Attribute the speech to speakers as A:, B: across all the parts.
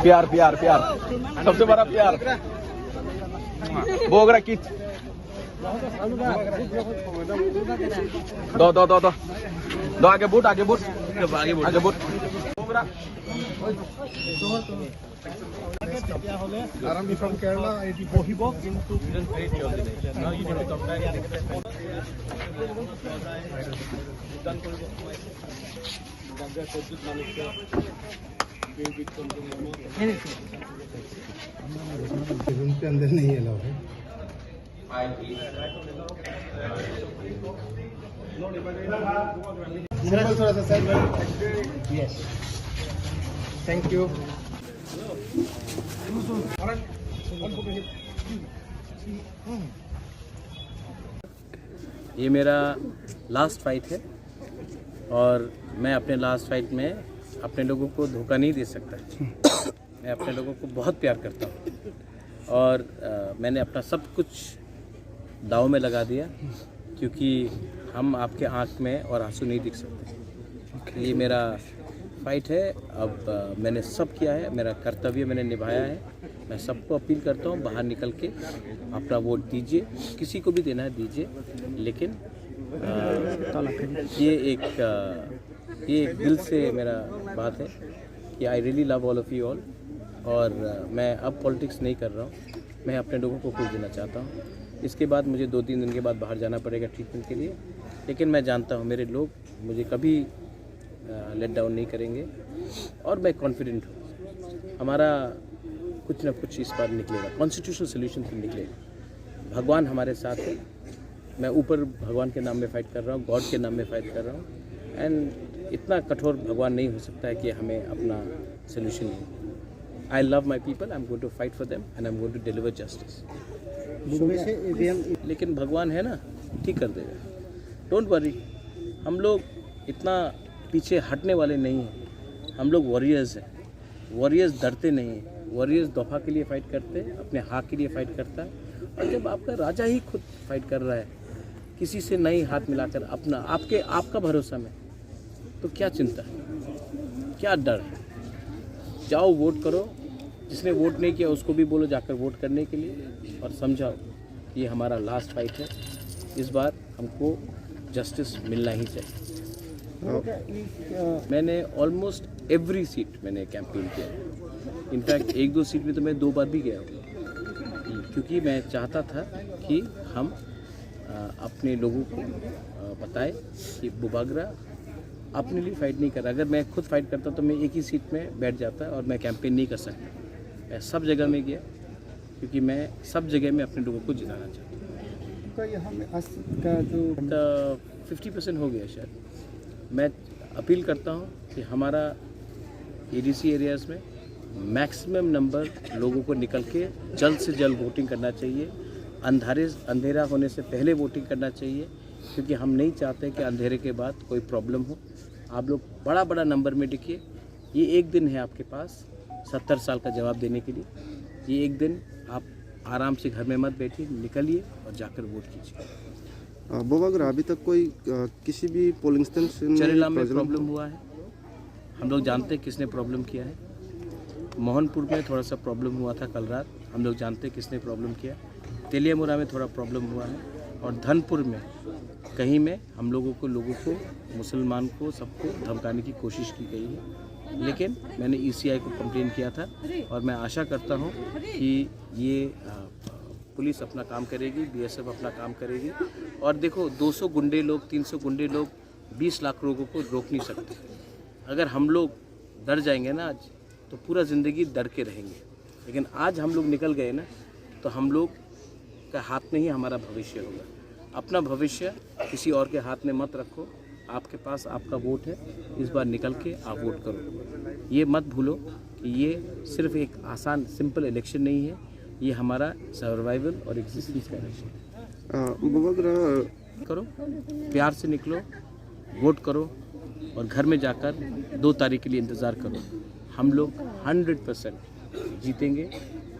A: प्यार प्यार प्यार सबसे बड़ा प्यार बोगरा किट दो दो दो दो दो आगे बूट आगे बूट आगे boot Bogra
B: I'm from Kerala. I did Bohibo.
A: Now you need to come back.
B: Room के अंदर नहीं अलाउ है। थोड़ा सा साइड में। यस। Thank you.
C: ये मेरा लास्ट फाइट है और मैं अपने लास्ट फाइट में अपने लोगों को धोखा नहीं दे सकता। मैं अपने लोगों को बहुत प्यार करता हूँ और मैंने अपना सब कुछ दांव में लगा दिया क्योंकि हम आपके आँख में और आंसू नहीं दिख सकते। ये मेरा फाइट है। अब मैंने सब किया है, मेरा कर्तव्य मैंने निभाया है। मैं सबको अपील करता हूँ बाहर निकल के अपना वोट दीजिए, किसी को भी देना है दीजिए, लेकिन ये एक दिल से मेरा बात है कि I really love all of you all. और मैं अब पॉलिटिक्स नहीं कर रहा हूँ, मैं अपने लोगों को खुश देना चाहता हूँ। इसके बाद मुझे 2-3 दिन के बाद बाहर जाना पड़ेगा ट्रीटमेंट के लिए, लेकिन मैं जानता हूँ मेरे लोग मुझे कभी लेट डाउन नहीं करेंगे और मैं कॉन्फिडेंट हूँ हमारा कुछ ना कुछ इस बार निकलेगा, कॉन्स्टिट्यूशनल सोल्यूशन फिर निकलेगा। भगवान हमारे साथ है। मैं ऊपर भगवान के नाम में फ़ाइट कर रहा हूँ, गॉड के नाम में फ़ाइट कर रहा हूँ। एंड इतना कठोर भगवान नहीं हो सकता है कि हमें अपना सोल्यूशन नहीं। I love my people, I am going to fight for them and I am going to deliver justice. लेकिन भगवान है ना, ठीक कर देगा, डोंट वरी। हम लोग इतना पीछे हटने वाले नहीं हैं, हम लोग वॉरियर्स हैं। वॉरियर्स डरते नहीं हैं, वॉरियर्स दफा के लिए फ़ाइट करते हैं, अपने हक के लिए फ़ाइट करता है। और जब आपका राजा ही खुद फाइट कर रहा है किसी से नहीं हाथ मिलाकर अपना आपका भरोसा में, तो क्या चिंता है, क्या डर है? जाओ वोट करो, जिसने वोट नहीं किया उसको भी बोलो जाकर वोट करने के लिए, और समझाओ ये हमारा लास्ट फाइट है, इस बार हमको जस्टिस मिलना ही चाहिए। मैंने ऑलमोस्ट एवरी सीट मैंने कैंपेन किया। इनफैक्ट 1-2 सीट में तो मैं 2 बार भी गया हूँ, क्योंकि मैं चाहता था कि हम अपने लोगों को बताएं कि बुबागरा अपने लिए फ़ाइट नहीं कर रहा। अगर मैं खुद फाइट करता तो मैं एक ही सीट में बैठ जाता और मैं कैंपेन नहीं कर सकता। मैं सब जगह में गया क्योंकि मैं सब जगह में अपने लोगों को जिताना चाहता हूँ।
B: तो यहाँ में का जो
C: 50% हो गया शायद। मैं अपील करता हूँ कि हमारा ADC एरियाज़ में मैक्सिमम नंबर लोगों को निकल के जल्द से जल्द वोटिंग करना चाहिए। अंधेरा होने से पहले वोटिंग करना चाहिए, क्योंकि हम नहीं चाहते कि अंधेरे के बाद कोई प्रॉब्लम हो। आप लोग बड़ा नंबर में दिखिए। ये एक दिन है आपके पास 70 साल का जवाब देने के लिए। ये एक दिन आप आराम से घर में मत बैठिए, निकलिए और जाकर वोट कीजिए।
D: बुबागरा अभी तक कोई किसी भी पोलिंग स्टेशन
C: चरेला में प्रॉब्लम हुआ है, हम लोग जानते हैं किसने प्रॉब्लम किया है। मोहनपुर में थोड़ा सा प्रॉब्लम हुआ था कल रात, हम लोग जानते हैं किसने प्रॉब्लम किया। तेलियामुरा में थोड़ा प्रॉब्लम हुआ है, और धनपुर में कहीं में हम लोगों को मुसलमान को सबको धमकाने की कोशिश की गई है। लेकिन मैंने ECI को कंप्लेन किया था और मैं आशा करता हूं कि ये पुलिस अपना काम करेगी, BSF अपना काम करेगी। और देखो 200 गुंडे लोग, 300 गुंडे लोग 20 लाख लोगों को रोक नहीं सकते। अगर हम लोग डर जाएंगे ना आज, तो पूरा ज़िंदगी डर के रहेंगे। लेकिन आज हम लोग निकल गए ना, तो हम लोग का हाथ में ही हमारा भविष्य होगा। अपना भविष्य किसी और के हाथ में मत रखो। आपके पास आपका वोट है, इस बार निकल के आप वोट करो। ये मत भूलो कि ये सिर्फ एक आसान सिंपल इलेक्शन नहीं है, ये हमारा सर्वाइवल और एग्जिस्टेंस का इलेक्शन है। करो, प्यार से निकलो, वोट करो और घर में जाकर 2 तारीख के लिए इंतज़ार करो। हम लोग 100% जीतेंगे।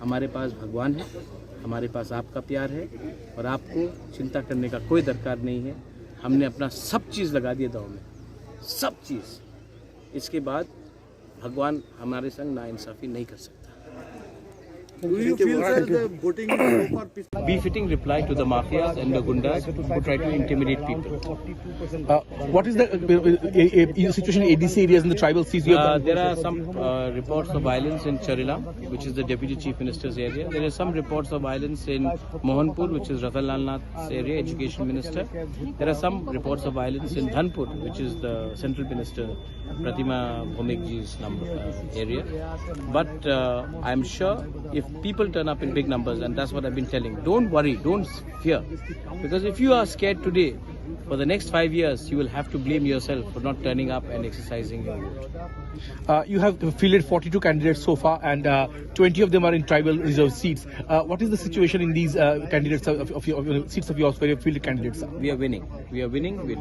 C: हमारे पास भगवान है, हमारे पास आपका प्यार है, और आपको चिंता करने का कोई दरकार नहीं है। हमने अपना सब चीज़ लगा दिया दांव में, सब चीज़। इसके बाद भगवान हमारे संग नाइंसाफ़ी नहीं कर सकता।
B: Do you feel, sir, the voting is so far peaceful?
C: Befitting reply to the mafias and the gundas who try to intimidate people.
E: What is the situation in ADC areas in the tribal seats?
C: There are some reports of violence in Charilam, which is the Deputy Chief Minister's area. There are some reports of violence in Mohanpur, which is Ratan Lal Nath's area, Education Minister. There are some reports of violence in Dhanpur, which is the Central Minister, Pratima Bhumikji's area. But I'm sure if people turn up in big numbers, and that's what I've been telling, don't worry, don't fear. Because if you are scared today, for the next 5 years, you will have to blame yourself for not turning up and exercising your vote.
E: You have fielded 42 candidates so far, and 20 of them are in tribal reserve seats. What is the situation in these candidates of your seats of yours, where you fielded candidates?
C: We are winning. We're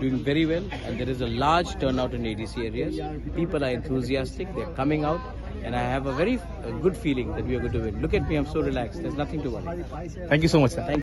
C: doing very well, and there is a large turnout in ADC areas. People are enthusiastic, they're coming out, and I have a very good feeling that we are going to win. Look at me, I'm so relaxed. There's nothing to worry.
E: Thank you so much, sir.
C: Thank you.